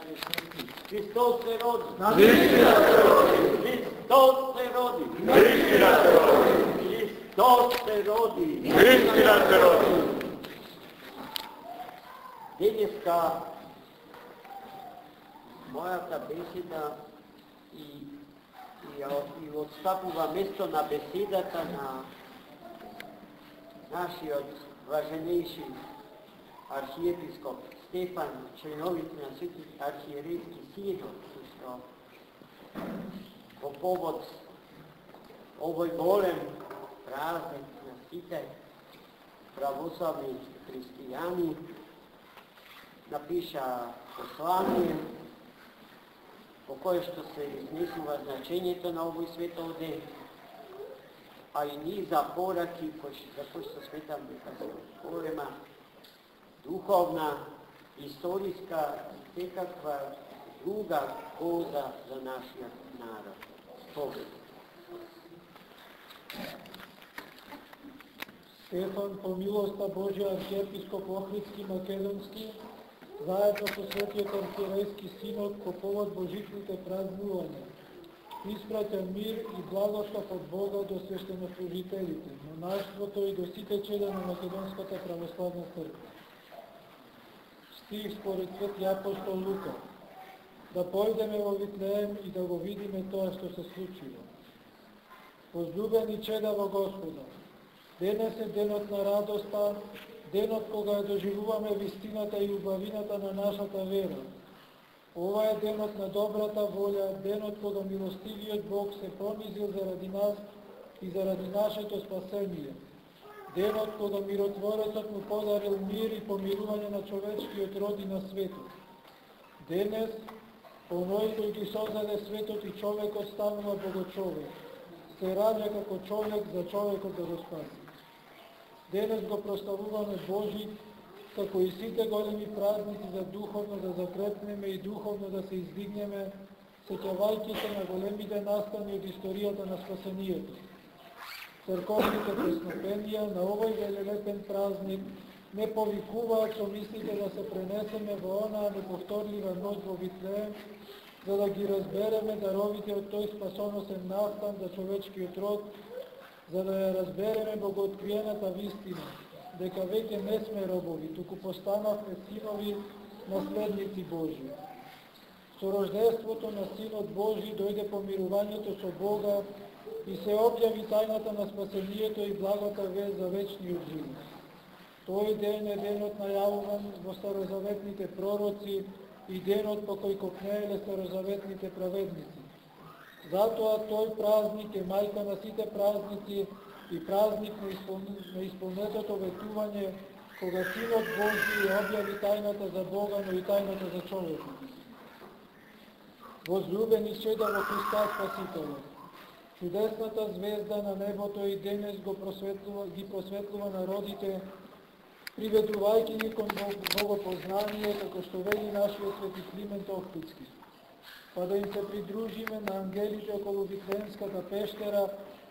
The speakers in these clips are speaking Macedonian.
грешници. Христос се роди! Наистина се роди! Христос се роди! Наистина се роди! Христос се роди! Наистина се роди! Денеска мојата беседа и отстапува место на беседата на нашиот важенейши архиепископ Стефан, членовите на Свети архиерейски синод, што по повод овој голем празник на сите православни христијани напиша послание по кое што се изнесува значењето на овој светов ден, а и низа пораки за кои што сметам дека се голема духовна, историска и секаква друга полза за нашиот народ. Побед. Стефан, по милоста Божја, архиепископ Охридски Македонски, заедно со Светиот архиерейски синод по повод божитните празнувања, испраќа мир и благослов од Бога до свештенослужителите, монаштвото и до сите чеда на Македонската православна црква. Стих според Свети апостол Лука. Да појдеме во Витлеем и да го видиме тоа што се случило. Возлюбени чеда во Господа, денес е денот на радоста, денот кога ја доживуваме вистината и убавината на нашата вера. Ова е денот на добрата волја, денот кога милостивиот Бог се понизил заради нас и заради нашето спасение. Денот кога миротворецот му подарил мир и помирување на човечкиот род и на светот. Денес, оној кој ги создаде светот и човекот станува богочовек, се раѓа како човек за човекот да го спаси. Денес го прославуваме Божи, како и сите големи празници за духовно да закрепнеме и духовно да се издигнеме, сеќавајќи се на големите настани од историјата на спасението. Црковните преснопенија на овој велелепен празник не повикуваат со мислите да се пренесеме во онаа неповторлива ноќ во Витлеем, за да ги разбереме даровите од тој спасоносен настан за човечкиот род, за да ја разбереме богооткриената вистина, дека веќе не сме робови, туку постанавме синови, наследници Божи. Со рождеството на Синот Божи дојде помирувањето со Бога и се објави тајната на спасението и благата вест за вечниот живот. Тој ден е денот најавуван во старозаветните пророци и денот по кој копнееле старозаветните праведници. Затоа тој празник е мајка на сите празници и празник на исполнетото ветување, кога Синот Божи ја објави тајната за Бога, но и тајната за човекот. Возлюбени чеда во Христа Спасителот, чудесната звезда на небото и денес ги просветлува народите, приведувајќи ги кон богопознание, како што вели нашиот свети Климент Охридски. Па да им се придружиме на ангелите околу Витлеемската пештера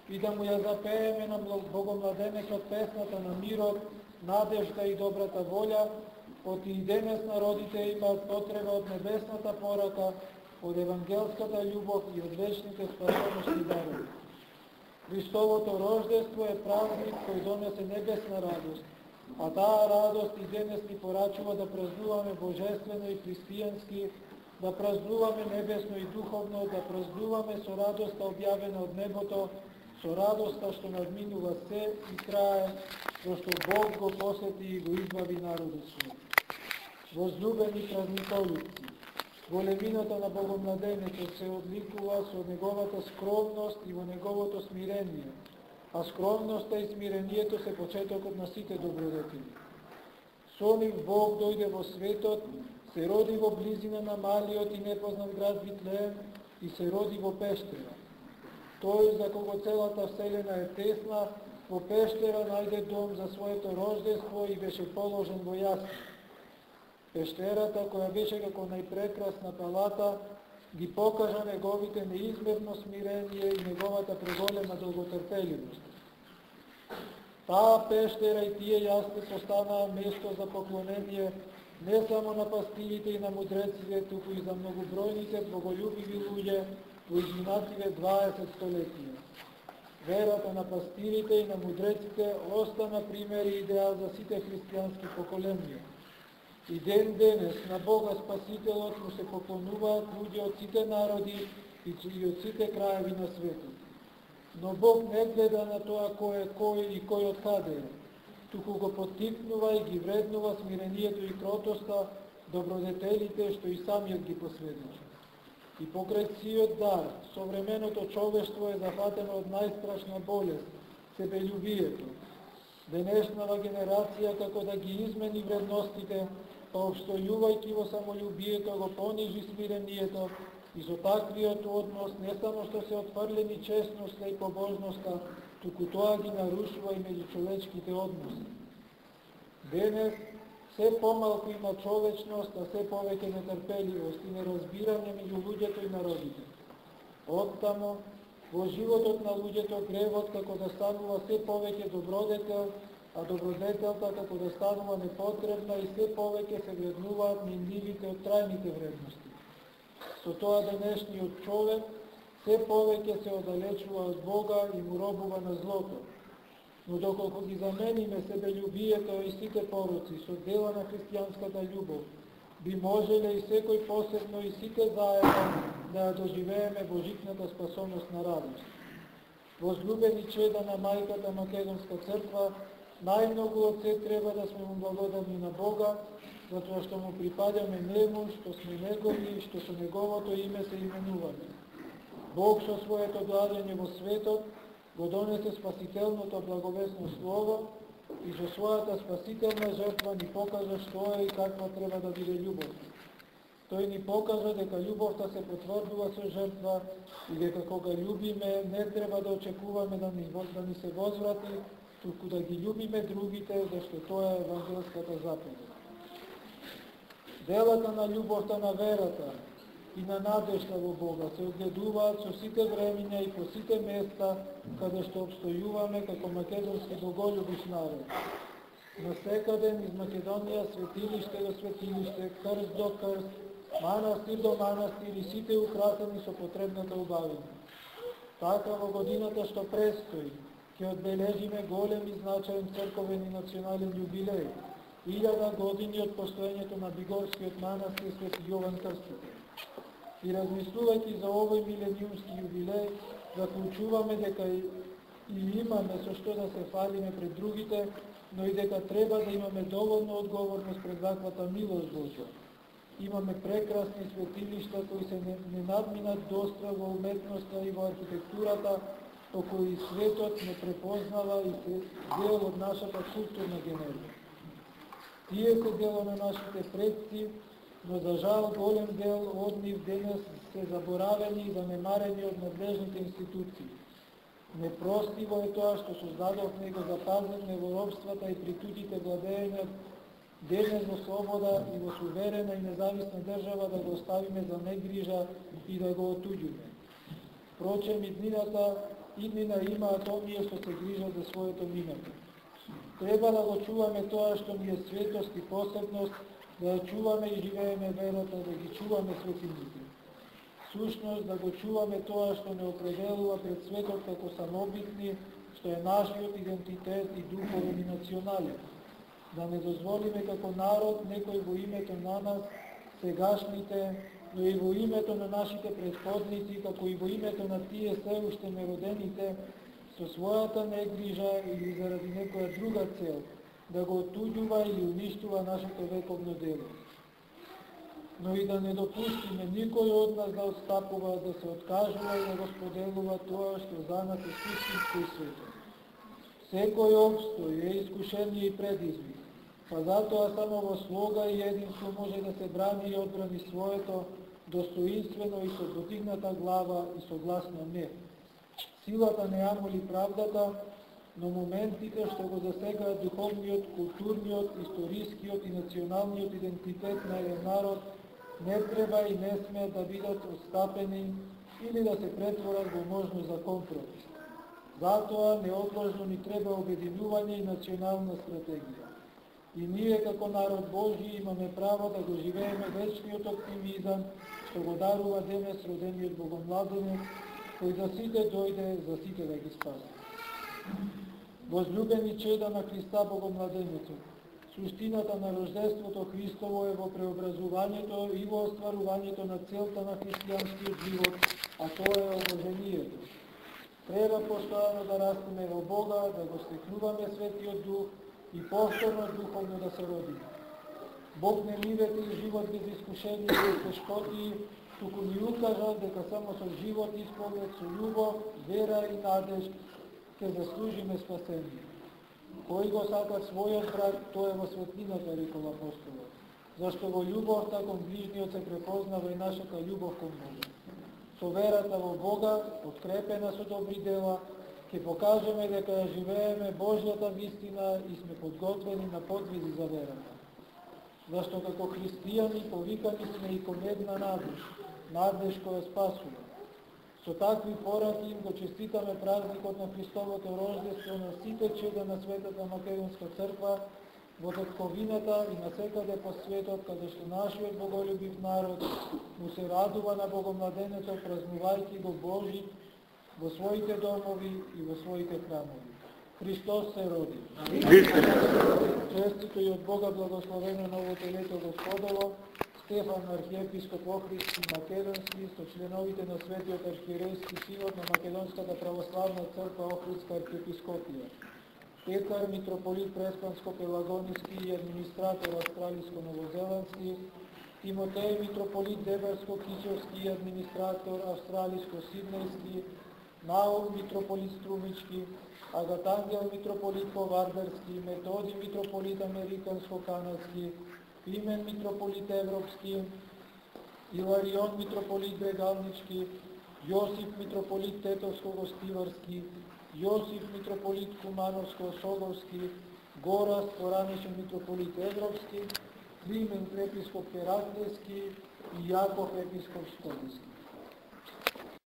и да му ја запееме на богомладенецот песната на мирот, надежда и добрата волја, оти и денес народите имаат потреба од небесната порака, од евангелската љубов и од вечните спасоносни дарови. Христовото рождество е празник кој донесе небесна радост, а таа радост и денес ни порачува да празнуваме божествено и христијански, да празнуваме небесно и духовно, да празнуваме со радоста објавена од небото, со радоста што надминува се и трае, зашто Бог го посети и го избави народот свој. Возлюбени празниколици, големината на Богомладенецот се одликува со неговата скромност и во неговото смирение, а скромноста и смирението се почетокот на сите добродетели. Со нив Бог дојде во светот, се роди во близина на малиот и непознат град Витлеем и се роди во пештера. Тој за кого целата вселена е тесна, во пештера најде дом за своето рождество и беше положен во јасли. Пештерата, која беше како најпрекрасна палата, ги покажа неговите неизмерно смирение и неговата преголема долготрпеливост. Таа пештера и тие јасли постанаа место за поклонение не само на пастирите и на мудреците, туку и за многобројните боголюбиви луѓе во изминативе 20 столетија. Верата на пастирите и на мудреците остана пример и идеал за сите христијански поколенија. И ден денес на Бога Спасителот му се поклонуваат луѓе од сите народи и од сите краеви на светот. Но Бог не гледа на тоа кој е кој и кој од каде е, туку го поттикнува и ги вреднува смирението и кротоста, добродетелите што и самиот ги посведочи. И покрај сиот дар, современото човештво е зафатено од најстрашна болест, себелюбието. Денешнава генерација како да ги измени вредностите, па обстојувајќи во самолюбието го понижи смирението и со таквиот однос не само што се отфрлени честноста и побожноста, туку тоа ги нарушува и меѓучовечките односи. Денес се помалку има човечност, а се повеќе нетрпеливост и неразбирање меѓу луѓето и народите. Оттамо, во животот на луѓето гревот како да станува се повеќе добродетел, а добродетелта како да станува непотребна и се повеќе се вреднуваат минливите од трајните вредности. Со тоа денешниот човек се повеќе се оддалечува од Бога и му робува на злото. Но доколку ги замениме себелюбието и сите пороци со дела на христијанската љубов, би можеле и секој посебно и сите заедно да ја доживееме божитната спасоност на радост. Возлюбени чеда на мајката Македонска црква, најмногу од се треба да сме му благодарни на Бога, затоа што му припаѓаме нему, што сме негови и што со неговото име се именуваме. Бог со своето доаѓање во светот го донесе спасителното благовесно слово и со својата спасителна жртва ни покажа што е и каква треба да биде љубовта. Тој ни покажа дека љубовта се потврдува со жртва и дека кога љубиме не треба да очекуваме да ни се возврати, туку да ги љубиме другите, зашто тоа е евангелската заповед. Делата на љубовта на верата и на надежта во Бога се огледуваат со сите времења и по сите места каде што обстојуваме како македонски боголюбив народ. Насекаде низ Македонија светилиште до светилиште, крст до крст, манастир до манастир и сите украсени со потребната убавина. Така во годината што престои ќе одбележиме голем и значаен црковен и национален јубилеј, 1000 години од постоењето на Бигорскиот манастир Свети Јован Крстител. И размислувајќи за овој милениумски јубилеј, заклучуваме дека и имаме со што да се фалиме пред другите, но и дека треба да имаме доволно одговорност пред ваквата милост Божја. Имаме прекрасни светилишта кои се не надминат достра во уметноста и во архитектурата, по кои светот не препознава и се дел од нашата културна генерија. Тие се дело на нашите предци, но за жал голем дел од нив денес се заборавени и занемарени од надлежните институции. Непростиво е тоа што создадовме и го запазивме во робствата и притутите владеења денес во слобода и во суверена и независна држава да го оставиме за негрижа и да го отуѓиме. Впрочем, иднина имаат оние што се грижат за своето минато. Треба да го чуваме тоа што ни е светост и посебност, да ја чуваме и живееме верата, да ги чуваме светините. Сушност да го чуваме тоа што не определува пред светот како самобитни, што е нашиот идентитет и духовен и национален. Да не дозволиме како народ некој во името на нас, сегашните, но и во името на нашите претходници, како и во името на тие се уште неродените, со својата негрижа или заради некоја друга цел, да го отуѓува или уништува нашето вековно дело. Но и да не допустиме никој од нас да отстапува, да се откажува и да го споделува тоа што за нас е суштинско и свето. Секој обстој е искушение и предизвик, па затоа само во слога и единство може да се брани и одбрани своето достоинствено и со подигната глава и согласно не. Силата не амоли правдата, но моментите што го засегаат духовниот, културниот, историскиот и националниот идентитет на еден народ не треба и не смеат да бидат отстапени или да се претворат во можност за компромис. Затоа неотложно ни треба обединување и национална стратегија. И ние како народ Божи имаме право да го живееме вечниот оптимизам, што го дарува денес родениот Богомладенец, кој за сите дојде, за сите да ги спаси. Возлюбени чеда на Христа Богомладенецот, суштината на рождеството Христово е во преобразувањето и во остварувањето на целта на христијанскиот живот, а тоа е обожението. Треба постојано да растеме во Бога, да го стекнуваме Светиот Дух и повторно духовно да се родиме. Бог не ни вети живот без искушение и без тешкоти, туку ни укажа дека само со живот исполнет со љубов, вера и надеж ќе заслужиме спасение. Кој го сака својот брат, тој е во светлината, рекол апостолот. Зашто во љубовта кон ближниот се препознава и нашата љубов кон Бога. Со верата во Бога, подкрепена со добри дела, ќе покажеме дека живееме Божјата вистина и сме подготвени на подвизи за верата. Зашто како христијани повикани сме и кон една надеж која спасува. Со такви пораки им го честитаме празникот на Христовото рождество на сите чеда на Светата Македонска црква, во татковината и насекаде по светот, каде што нашиот боголюбив народ му се радува на Богомладенецот, празнувајќи го Божи во своите домови и во своите храмови. Христос се роди. Честито и од Бога благословено новото лето Господово, Стефан архиепископ Охридски Македонски, со членовите на Светиот архиерейски синод на Македонската православна црква Охридска архиепископија, Петар митрополит Преспанско-Пелагониски и администратор Австралиско-Новозеландски, Тимотеј митрополит Дебарско-Кисовски и администратор Австралиско-Сиднејски, Наум митрополит Струмички, Агатангел митрополит Повардарски, Методи митрополит Американско-Канадски, Климен митрополит Европски, Иларион митрополит Брегалнички, Јосип митрополит Тетовско-Гостиварски, Јосип митрополит Кумановско-Соговски, Гораст поранешен митрополит Европски, Климен епископ Хераклески и Јаков епископ Скопски.